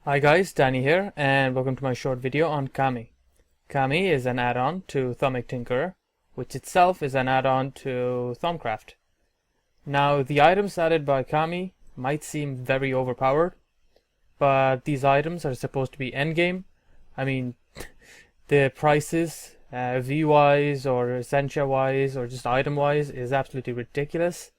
Hi guys, Danny here, and welcome to my short video on Kami. Kami is an add-on to Thaumic Tinkerer, which itself is an add-on to Thaumcraft. Now, the items added by Kami might seem very overpowered, but these items are supposed to be endgame. I mean, the prices, V-wise or Essentia-wise or just item-wise, is absolutely ridiculous.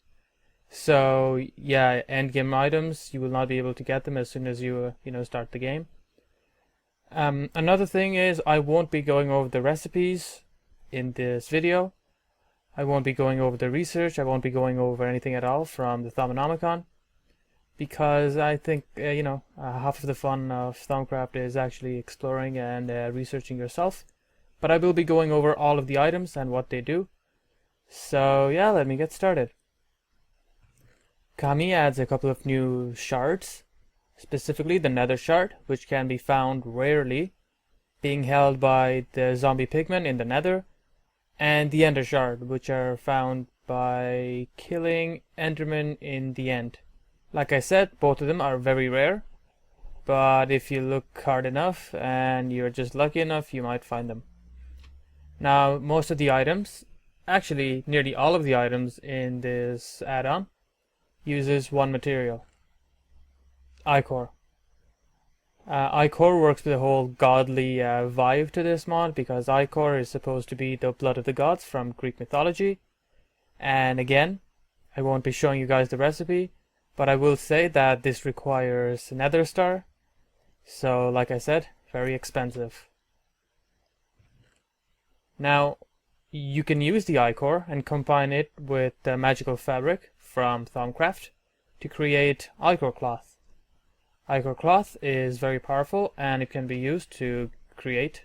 So yeah, endgame items, you will not be able to get them as soon as you start the game. Another thing is I won't be going over the recipes in this video. I won't be going over the research. I won't be going over anything at all from the Thaumonomicon, because I think half of the fun of Thaumcraft is actually exploring and researching yourself. But I will be going over all of the items and what they do. So yeah, let me get started. Kami adds a couple of new shards, specifically the nether shard, which can be found rarely, being held by the zombie pigmen in the nether, and the ender shard, which are found by killing endermen in the end. Like I said, both of them are very rare, but if you look hard enough and you're just lucky enough, you might find them. Now, most of the items, actually nearly all of the items in this add-on, uses one material, ichor. Ichor works with the whole godly vibe to this mod, because ichor is supposed to be the blood of the gods from Greek mythology. And again, I won't be showing you guys the recipe, but I will say that this requires nether star, so like I said, very expensive. Now, you can use the ichor and combine it with the magical fabric from Thaumcraft to create ichor cloth. Ichor cloth is very powerful, and it can be used to create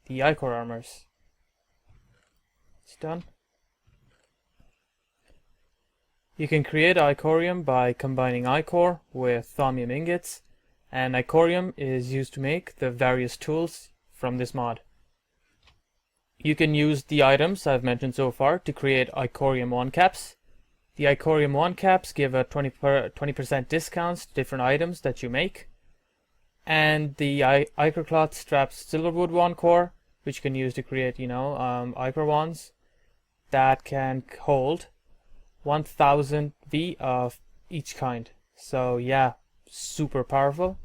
the ichor armors. It's done. You can create ichorium by combining ichor with thaumium ingots, and ichorium is used to make the various tools from this mod. You can use the items I've mentioned so far to create ichorium 1 caps. The ichorium 1 caps give a 20% discounts to different items that you make. And the ichor cloth straps silverwood 1 core, which you can use to create, ichor wands that can hold 1000 V of each kind. So yeah, super powerful.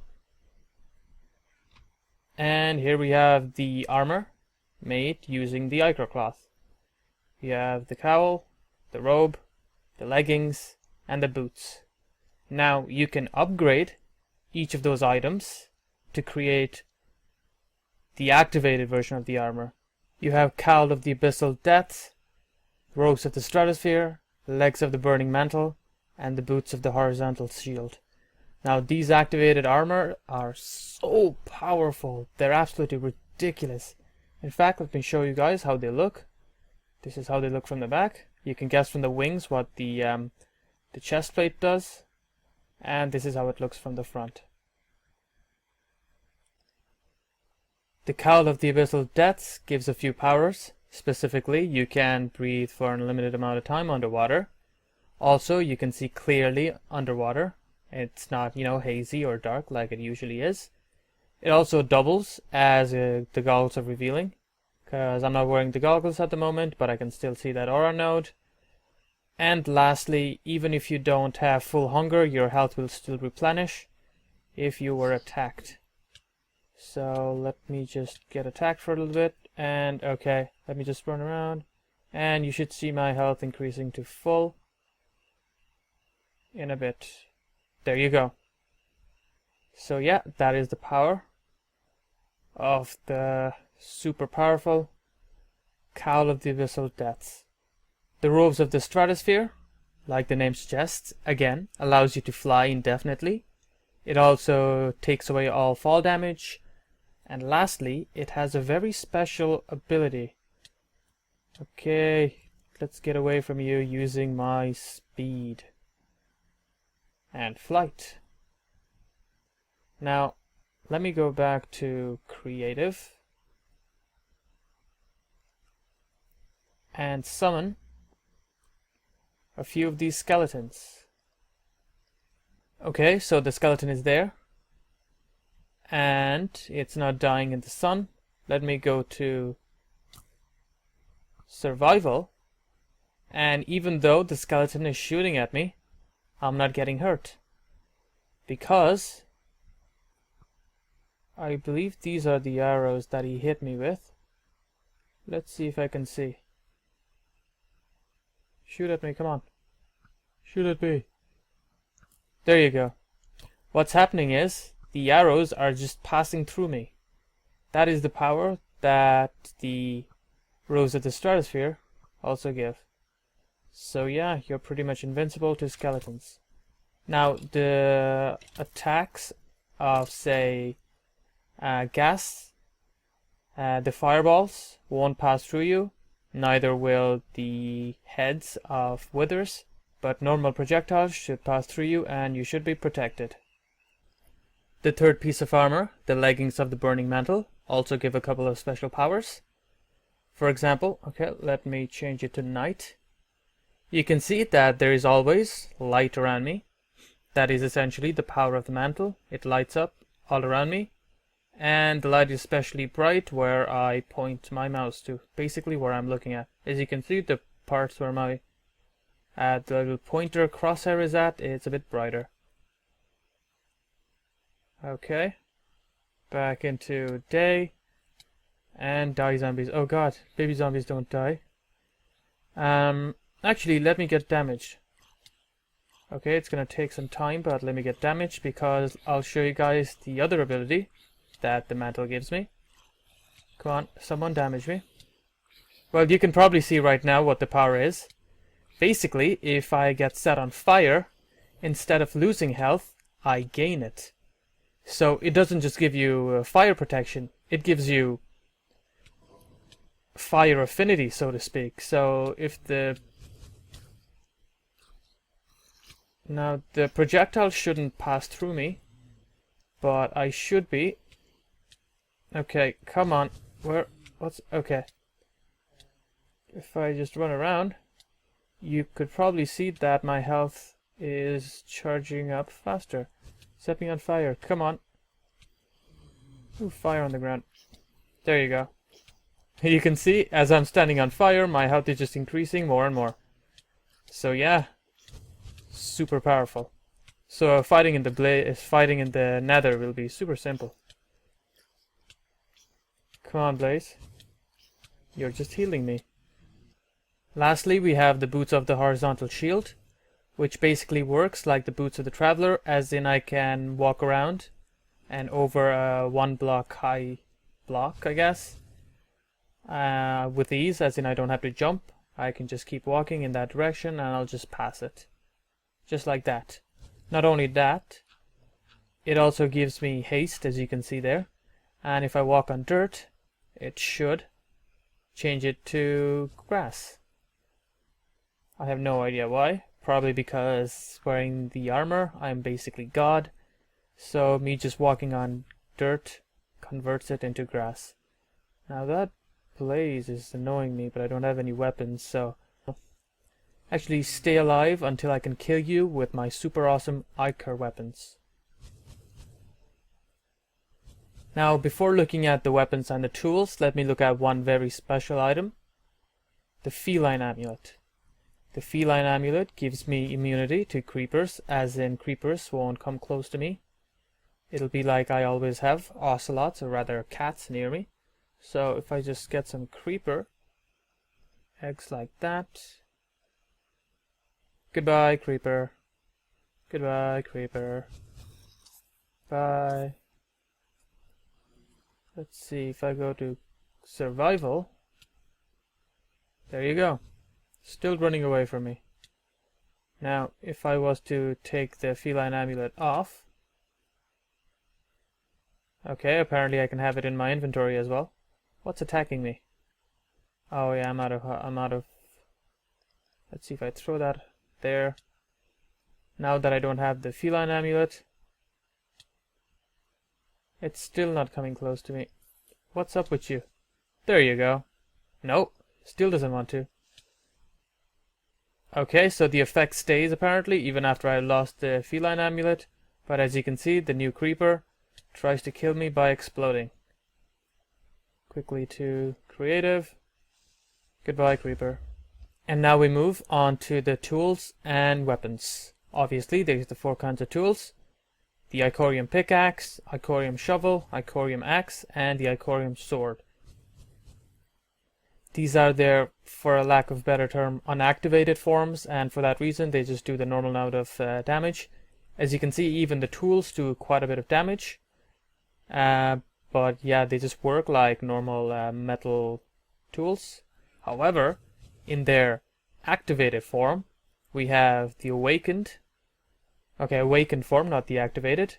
And here we have the armor made using the ichor cloth. We have the cowl, the robe, the leggings, and the boots. Now you can upgrade each of those items to create the activated version of the armor. You have cowl of the abyssal depths, robes of the stratosphere, legs of the burning mantle, and the boots of the horizontal shield. Now these activated armor are so powerful, they're absolutely ridiculous. In fact, let me show you guys how they look. This is how they look from the back. You can guess from the wings what the chest plate does, and this is how it looks from the front. The cowl of the abyssal depths gives a few powers. Specifically, you can breathe for an unlimited amount of time underwater. Also, you can see clearly underwater. It's not, hazy or dark like it usually is. It also doubles as the goggles of revealing, because I'm not wearing the goggles at the moment, but I can still see that aura node. And lastly, even if you don't have full hunger, your health will still replenish if you were attacked. So let me just get attacked for a little bit, and okay, let me just run around, and you should see my health increasing to full in a bit. There you go. So yeah, that is the power of the super powerful cowl of the abyssal depths. The robes of the stratosphere, like the name suggests, again allows you to fly indefinitely. It also takes away all fall damage, and lastly, it has a very special ability. Okay, let's get away from you using my speed and flight. Now, let me go back to creative and summon a few of these skeletons. Okay, so the skeleton is there. and it's not dying in the sun. Let me go to survival, and even though the skeleton is shooting at me, I'm not getting hurt because I believe these are the arrows that he hit me with. Let's see if I can see. Shoot at me, come on. Shoot at me. There you go. What's happening is the arrows are just passing through me. That is the power that the Rose of the Stratosphere also give. So yeah, you're pretty much invincible to skeletons. Now the attacks of, say, gas, the fireballs won't pass through you, neither will the heads of withers, but normal projectiles should pass through you and you should be protected. The third piece of armor, the leggings of the burning mantle, also give a couple of special powers. For example, okay, let me change it to night. You can see that there is always light around me. That is essentially the power of the mantle. It lights up all around me, and the light is especially bright where I point my mouse to, basically where I'm looking at. As you can see, the parts where my the little pointer crosshair is at, it's a bit brighter. Okay, back into day, and die zombies. Oh god, baby zombies don't die. Actually, let me get damaged. Okay, it's gonna take some time, but let me get damaged because I'll show you guys the other ability that the mantle gives me. Come on, someone damage me. Well, you can probably see right now what the power is. Basically, if I get set on fire, instead of losing health, I gain it. So it doesn't just give you fire protection, it gives you fire affinity, so to speak. So if now the projectile shouldn't pass through me, but I should be. Okay, come on. Okay. If I just run around, you could probably see that my health is charging up faster. Set me on fire, come on. Ooh, fire on the ground. There you go. You can see, as I'm standing on fire, my health is just increasing more and more. So yeah, super powerful. So fighting in the nether will be super simple. Come on, Blaze. You're just healing me. Lastly, we have the boots of the horizontal shield, which basically works like the boots of the traveler, as in I can walk around and over a 1 block high block, I guess, with ease, as in I don't have to jump. I can just keep walking in that direction and I'll just pass it. Just like that. Not only that, it also gives me haste, as you can see there. And if I walk on dirt, it should change it to grass. I have no idea why. Probably because wearing the armor, I'm basically God. So me just walking on dirt converts it into grass. Now that blaze is annoying me, but I don't have any weapons, so actually stay alive until I can kill you with my super awesome Icar weapons. Now, before looking at the weapons and the tools, let me look at one very special item. The Feline Amulet. The Feline Amulet gives me immunity to creepers, as in creepers won't come close to me. It'll be like I always have ocelots, or rather cats, near me. So if I just get some creeper eggs like that. Goodbye, creeper. Goodbye, creeper. Bye. Let's see if I go to survival. There you go. Still running away from me. Now, if I was to take the Feline Amulet off. Okay, apparently I can have it in my inventory as well. What's attacking me? Oh yeah, I'm out of. Let's see if I throw that there. Now that I don't have the Feline Amulet, it's still not coming close to me. What's up with you? There you go. Nope, still doesn't want to. Okay, so the effect stays apparently even after I lost the Feline Amulet. But as you can see, the new creeper tries to kill me by exploding. Quickly to creative. Goodbye, creeper. And now we move on to the tools and weapons. Obviously, there's the 4 kinds of tools. The Icorium pickaxe, Icorium shovel, Icorium axe, and the Icorium sword. These are their, for a lack of better term, unactivated forms, and for that reason they just do the normal amount of damage. As you can see, even the tools do quite a bit of damage. But yeah, they just work like normal metal tools. However, in their activated form, we have the awakened. Okay, awakened form, not the activated.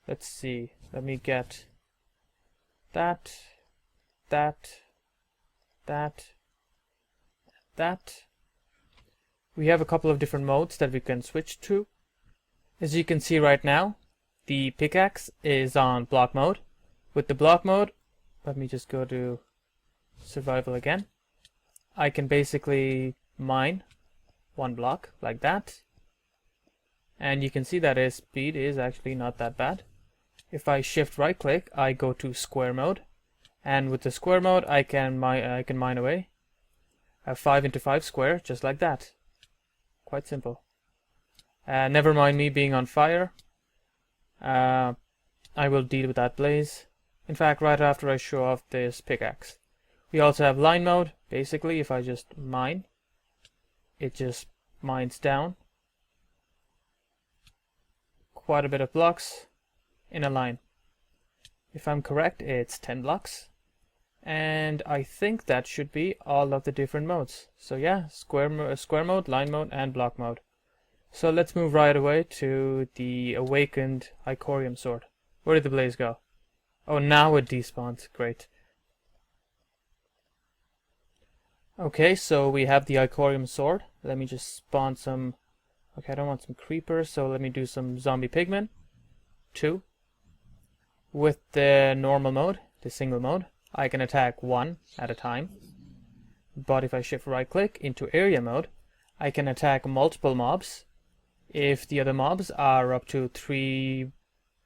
Let's see. Let me get that. We have a couple of different modes that we can switch to. As you can see right now, the pickaxe is on block mode. With the block mode, let me just go to survival again. I can basically mine 1 block like that. And you can see that his speed is actually not that bad. If I shift right click, I go to square mode. And with the square mode, I can mine away a 5x5 square, just like that. Quite simple. Never mind me being on fire. I will deal with that blaze. In fact, right after I show off this pickaxe. We also have line mode. Basically, if I just mine, it just mines down quite a bit of blocks in a line. If I'm correct, it's 10 blocks. And I think that should be all of the different modes. So yeah, square mode, line mode, and block mode. So let's move right away to the awakened Icorium sword. Where did the blaze go? Oh, now it despawns. Great. Okay, so we have the Icorium sword. Let me just spawn some... Okay, I don't want some creepers, so let me do some zombie pigmen. 2. With the normal mode, the single mode, I can attack 1 at a time. But if I shift right click into area mode, I can attack multiple mobs if the other mobs are up to 3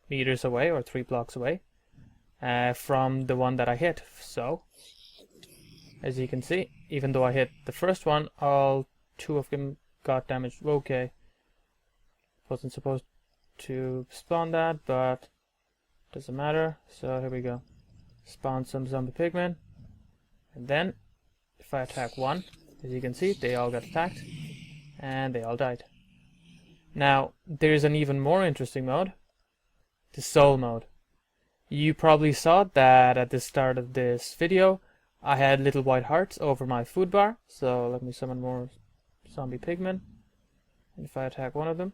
meters away or 3 blocks away from the one that I hit. So, as you can see, even though I hit the first one, all 2 of them got damaged. Okay, wasn't supposed to spawn that, but doesn't matter. So here we go. Spawn some zombie pigmen, and then if I attack 1, as you can see, they all got attacked and they all died. Now there's an even more interesting mode, the soul mode. You probably saw that at the start of this video I had little white hearts over my food bar, so let me summon more zombie pigmen. And if I attack 1 of them,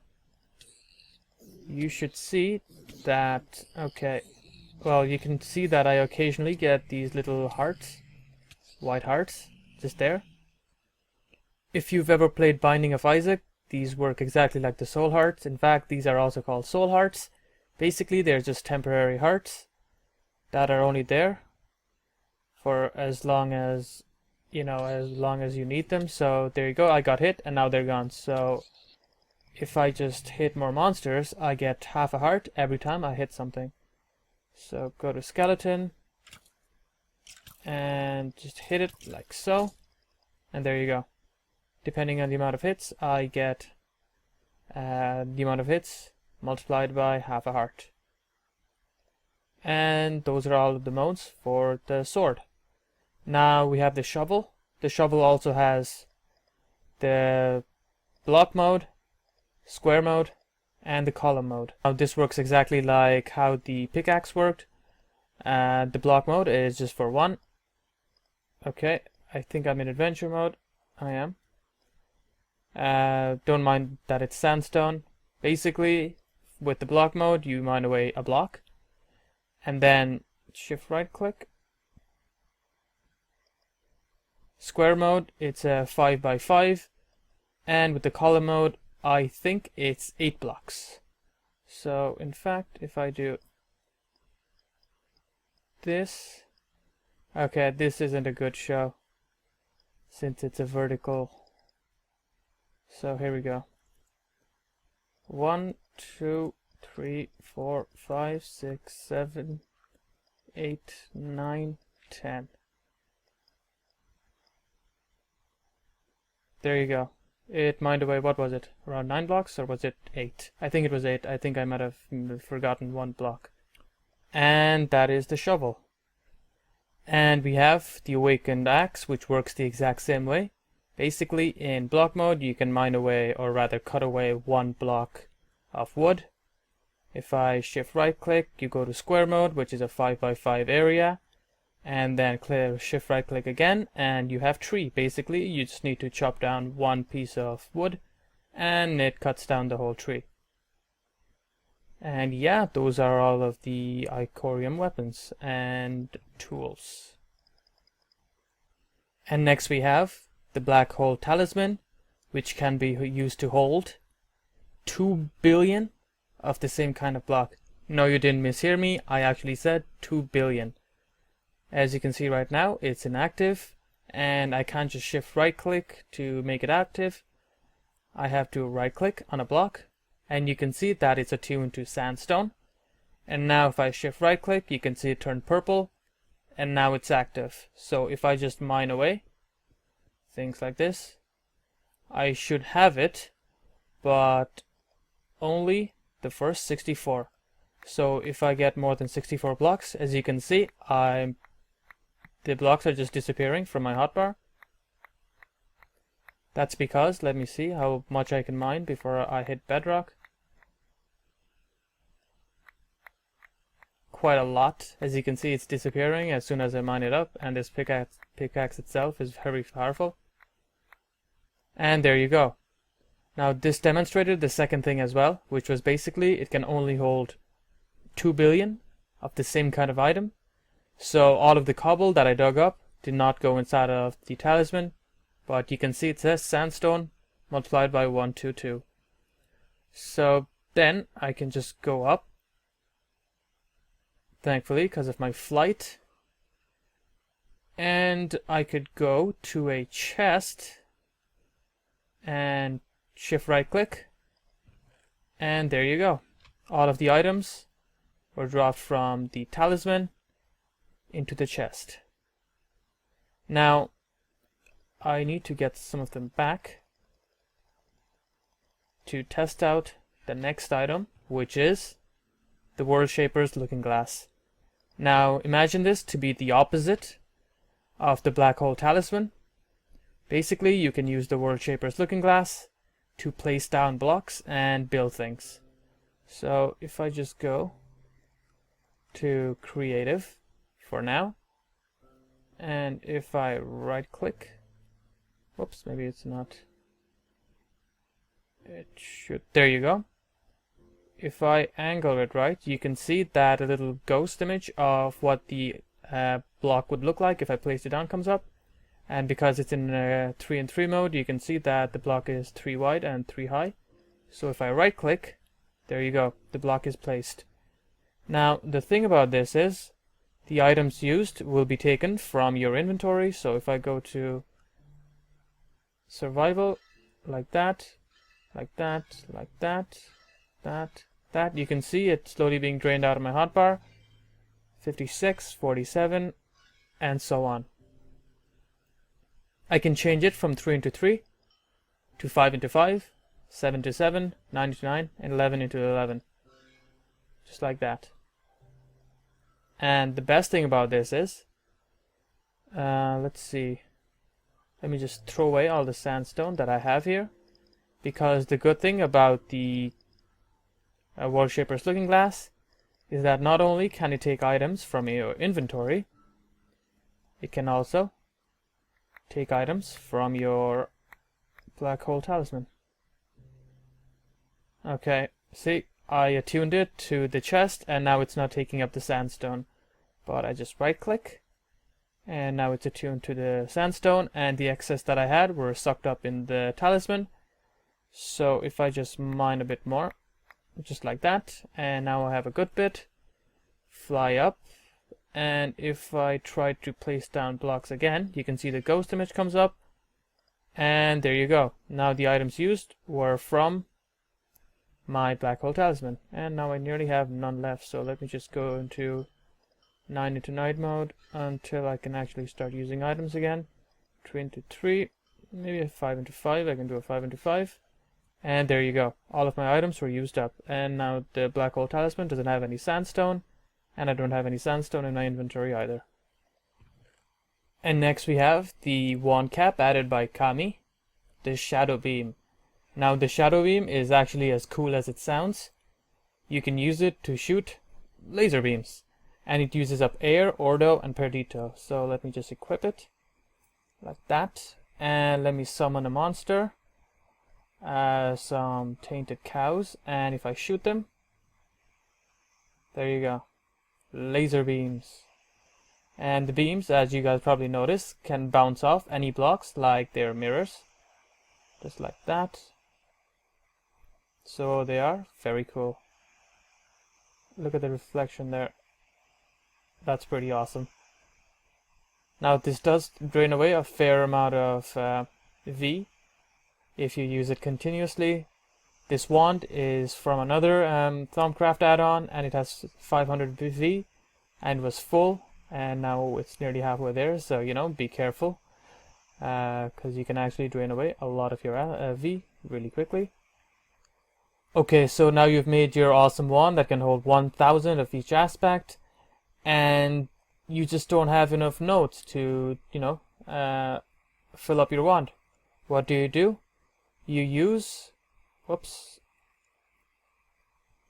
you should see that, okay, well, you can see that I occasionally get these little hearts, white hearts, just there. If you've ever played Binding of Isaac, these work exactly like the soul hearts. In fact, these are also called soul hearts. Basically, they're just temporary hearts that are only there for as long as, you know, as long as you need them. So there you go, I got hit and now they're gone. So if I just hit more monsters, I get half a heart every time I hit something. So go to skeleton and just hit it like so, and there you go. Depending on the amount of hits, I get the amount of hits multiplied by half a heart. And those are all of the modes for the sword. Now we have the shovel. The shovel also has the block mode, square mode, and the column mode. Now this works exactly like how the pickaxe worked. The block mode is just for 1. Okay, I think I'm in adventure mode. I am. Don't mind that it's sandstone. Basically, with the block mode, you mine away a block, and then shift right click. Square mode, it's a 5x5, and with the column mode, I think it's 8 blocks. So in fact, if I do this, okay, this isn't a good show since it's a vertical. So here we go. 1, 2, 3, 4, 5, 6, 7, 8, 9, 10. There you go. It mined away, what was it? Around 9 blocks, or was it 8? I think it was 8. I think I might have forgotten 1 block. And that is the shovel. And we have the awakened axe, which works the exact same way. Basically, in block mode, you can mine away, or rather cut away 1 block of wood. If I shift right click, you go to square mode, which is a 5x5 area. And then shift right click again, and you have tree. Basically, you just need to chop down 1 piece of wood, and it cuts down the whole tree. And yeah, those are all of the Icorium weapons and tools. And next we have the Black Hole Talisman, which can be used to hold 2 billion of the same kind of block. No, you didn't mishear me, I actually said 2 billion. As you can see right now, it's inactive, and I can't just shift right click to make it active. I have to right click on a block, and you can see that it's attuned to sandstone. And now if I shift right click, you can see it turn purple, and now it's active. So if I just mine away, things like this, I should have it, but only the first 64. So if I get more than 64 blocks, as you can see, the blocks are just disappearing from my hotbar. That's because, let me see how much I can mine before I hit bedrock. Quite a lot. As you can see, it's disappearing as soon as I mine it up, and this pickaxe itself is very powerful. And there you go. Now this demonstrated the second thing as well, which was basically it can only hold 2 billion of the same kind of item. So all of the cobble that I dug up did not go inside of the talisman, but you can see it says sandstone multiplied by 122. So then I can just go up, thankfully because of my flight, and I could go to a chest and shift right click, and there you go. All of the items were dropped from the talisman into the chest. Now I need to get some of them back to test out the next item, which is the World Shaper's Looking Glass. Now imagine this to be the opposite of the Black Hole Talisman. Basically, you can use the World Shaper's Looking Glass to place down blocks and build things. So if I just go to creative for now, and if I right click, whoops, maybe it's not, it should, there you go. If I angle it right, you can see that a little ghost image of what the block would look like if I placed it down comes up. And because it's in 3-in-3 mode, you can see that the block is 3 wide and 3 high. So if I right click, there you go, the block is placed. Now the thing about this is the items used will be taken from your inventory. So if I go to survival, like that, like that, like that, that, you can see it slowly being drained out of my hotbar. 56, 47, and so on. I can change it from 3-in-3 to 5-in-5, 7-in-7, 9-in-9, and 11-in-11. Just like that. And the best thing about this is, let's see, let me just throw away all the sandstone that I have here, because the good thing about the World Shaper's Looking Glass is that not only can it take items from your inventory, it can also take items from your Black Hole Talisman. Okay, see, I attuned it to the chest and now it's not taking up the sandstone. But I just right click and now it's attuned to the sandstone, and the excess that I had were sucked up in the talisman. So if I just mine a bit more, just like that, and now I have a good bit, fly up, and if I try to place down blocks again, you can see the ghost image comes up, and there you go. Now the items used were from my black hole talisman. And now I nearly have none left, so let me just go into 9 into night mode until I can actually start using items again. 3 into 3, maybe a 5 into 5, I can do a 5 into 5. And there you go, all of my items were used up. And now the black hole talisman doesn't have any sandstone, and I don't have any sandstone in my inventory either. And next we have the wand cap added by Kami, the shadow beam. Now the shadow beam is actually as cool as it sounds. You can use it to shoot laser beams, and it uses up air, ordo, and perdito. So let me just equip it like that, and let me summon a monster, some tainted cows, and if I shoot them, there you go, laser beams. And the beams, as you guys probably noticed, can bounce off any blocks like they're mirrors, just like that. So they are very cool. Look at the reflection there. That's pretty awesome. Now this does drain away a fair amount of V if you use it continuously. This wand is from another Thaumcraft add-on, and it has 500 V and was full, and now it's nearly halfway there, so you know, be careful, because you can actually drain away a lot of your V really quickly. Okay, so now you've made your awesome wand that can hold 1000 of each aspect, and you just don't have enough nodes to, you know, fill up your wand. What do? You use, whoops,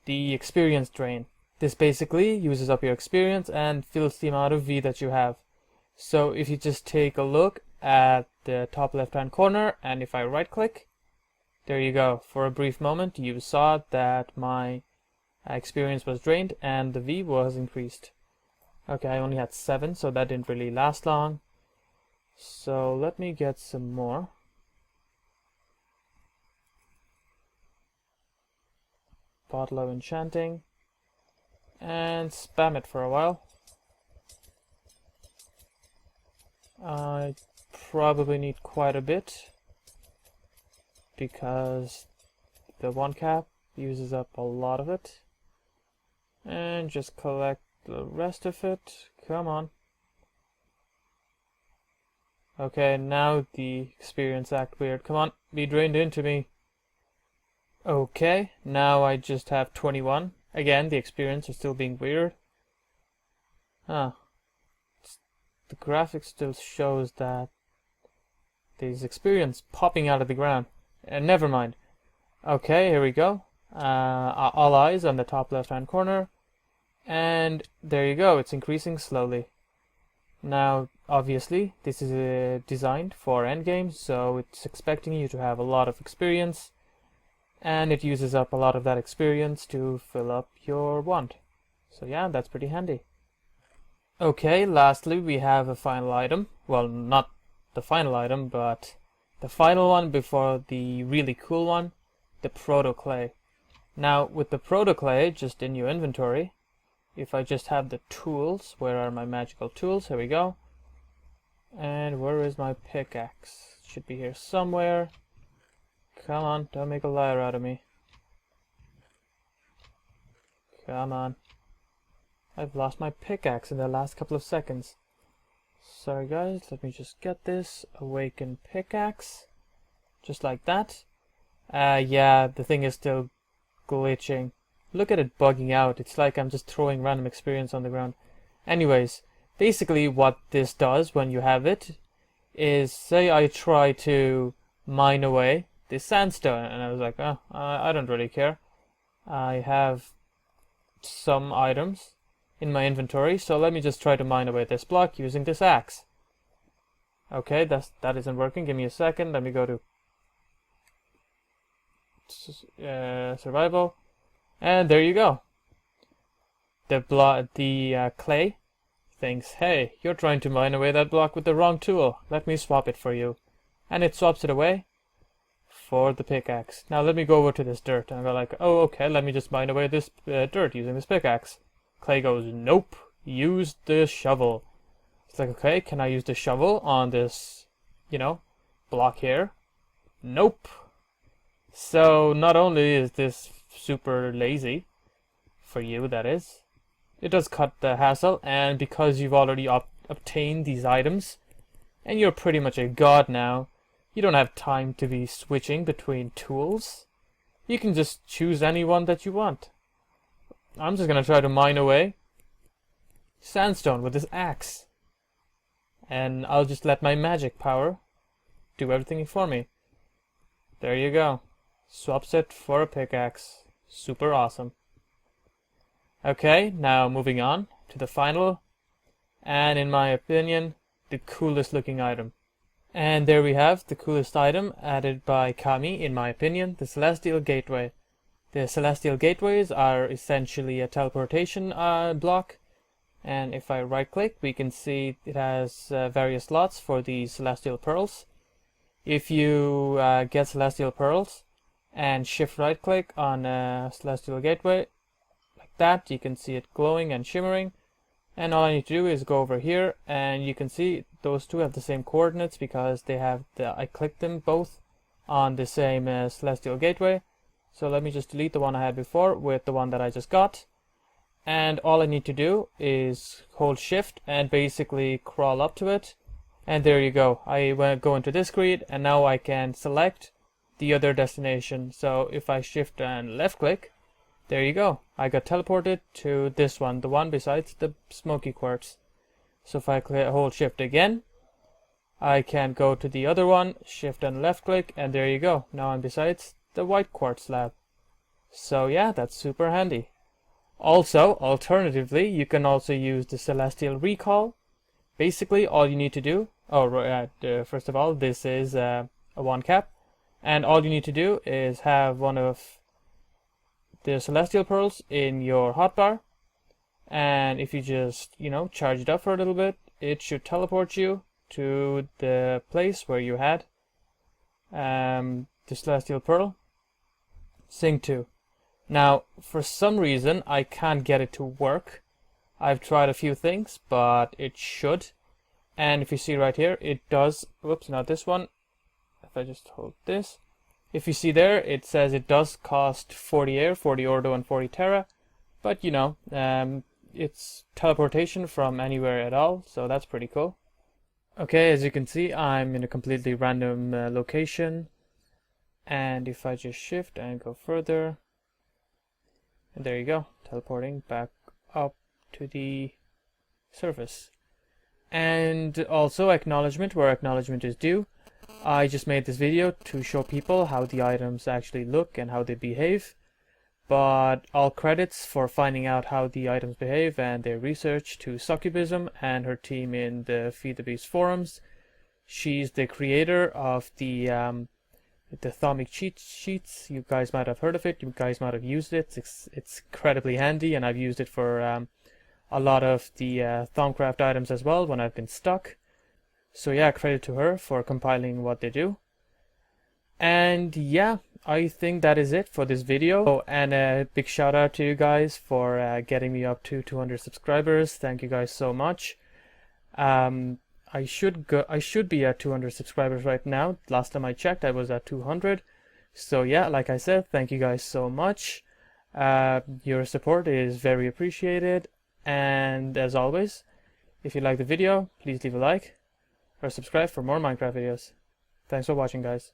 the experience drain. This basically uses up your experience and fills the amount of V that you have. So if you just take a look at the top left hand corner, and if I right click, there you go. For a brief moment you saw that my experience was drained and the V was increased. Okay, I only had 7, so that didn't really last long. So let me get some more. Bottle of enchanting, and spam it for a while. I probably need quite a bit, because the one cap uses up a lot of it. And just collect the rest of it. Come on. Okay, now the experience act weird. Come on, be drained into me. Okay, now I just have 21. Again, the experience is still being weird. Huh. The graphic still shows that there's experience popping out of the ground. Never mind. Okay, here we go. All eyes on the top left hand corner. And there you go, it's increasing slowly. Now, obviously, this is designed for endgame, so it's expecting you to have a lot of experience, and it uses up a lot of that experience to fill up your wand. So yeah, that's pretty handy. Okay, lastly we have a final item. Well, not the final item, but the final one before the really cool one, the Proto Clay. Now, with the Proto Clay just in your inventory, if I just have the tools, where are my magical tools? Here we go. And where is my pickaxe? Should be here somewhere. Come on, don't make a liar out of me. Come on. I've lost my pickaxe in the last couple of seconds. Sorry guys, let me just get this. Awaken pickaxe. Just like that. Yeah, the thing is still glitching. Look at it bugging out. It's like I'm just throwing random experience on the ground. Anyways, basically what this does when you have it is, say I try to mine away this sandstone, and I was like, oh, I don't really care. I have some items in my inventory, so let me just try to mine away this block using this axe. Okay, that isn't working. Give me a second. Let me go to survival. And there you go. The clay thinks, hey, you're trying to mine away that block with the wrong tool. Let me swap it for you. And it swaps it away for the pickaxe. Now let me go over to this dirt. And I go like, oh, okay, let me just mine away this dirt using this pickaxe. Clay goes, nope, use the shovel. It's like, okay, can I use the shovel on this, you know, block here? Nope. So not only is this super lazy, for you that is. It does cut the hassle, and because you've already obtained these items, and you're pretty much a god now, you don't have time to be switching between tools. You can just choose any one that you want. I'm just gonna try to mine away sandstone with this axe. And I'll just let my magic power do everything for me. There you go. Swaps it for a pickaxe. Super awesome. Okay, now moving on to the final, and in my opinion, the coolest looking item. And there we have the coolest item added by Kami, in my opinion, the Celestial Gateway. The Celestial Gateways are essentially a teleportation block, and if I right click we can see it has various slots for the Celestial Pearls. If you get Celestial Pearls and shift right click on Celestial Gateway like that, you can see it glowing and shimmering, and all I need to do is go over here and you can see those two have the same coordinates because they have I clicked them both on the same Celestial Gateway. So let me just delete the one I had before with the one that I just got, and all I need to do is hold shift and basically crawl up to it, and there you go. I go into this grid and now I can select the other destination. So if I shift and left click, there you go, I got teleported to this one, the one besides the smoky quartz. So if I hold shift again, I can go to the other one, shift and left click, and there you go, now I'm besides the white quartz slab. So yeah, that's super handy. Also, alternatively, you can also use the Celestial Recall. Basically all you need to do, first of all, this is a one cap, and all you need to do is have one of the Celestial Pearls in your hotbar, and if you just, charge it up for a little bit, it should teleport you to the place where you had the Celestial Pearl Sing 2. Now, for some reason, I can't get it to work. I've tried a few things, but it should. And if you see right here, it does. Whoops, not this one. If I just hold this. If you see there, it says it does cost 40 air, 40 ordo, and 40 terra. But, it's teleportation from anywhere at all, so that's pretty cool. Okay, as you can see, I'm in a completely random location. And if I just shift and go further, and there you go, teleporting back up to the surface. And also acknowledgement where acknowledgement is due. I just made this video to show people how the items actually look and how they behave, but all credits for finding out how the items behave and their research to Succubism and her team in the Feed the Beast forums. She's the creator of the Thaumic cheat sheets. You guys might have heard of it, you guys might have used it. It's incredibly handy, and I've used it for a lot of the Thaumcraft items as well when I've been stuck. So yeah, credit to her for compiling what they do. And yeah, I think that is it for this video. Oh, and a big shout out to you guys for getting me up to 200 subscribers. Thank you guys so much. I should be at 200 subscribers right now. Last time I checked, I was at 200. So yeah, like I said, thank you guys so much. Your support is very appreciated. And as always, if you like the video, please leave a like or subscribe for more Minecraft videos. Thanks for watching, guys.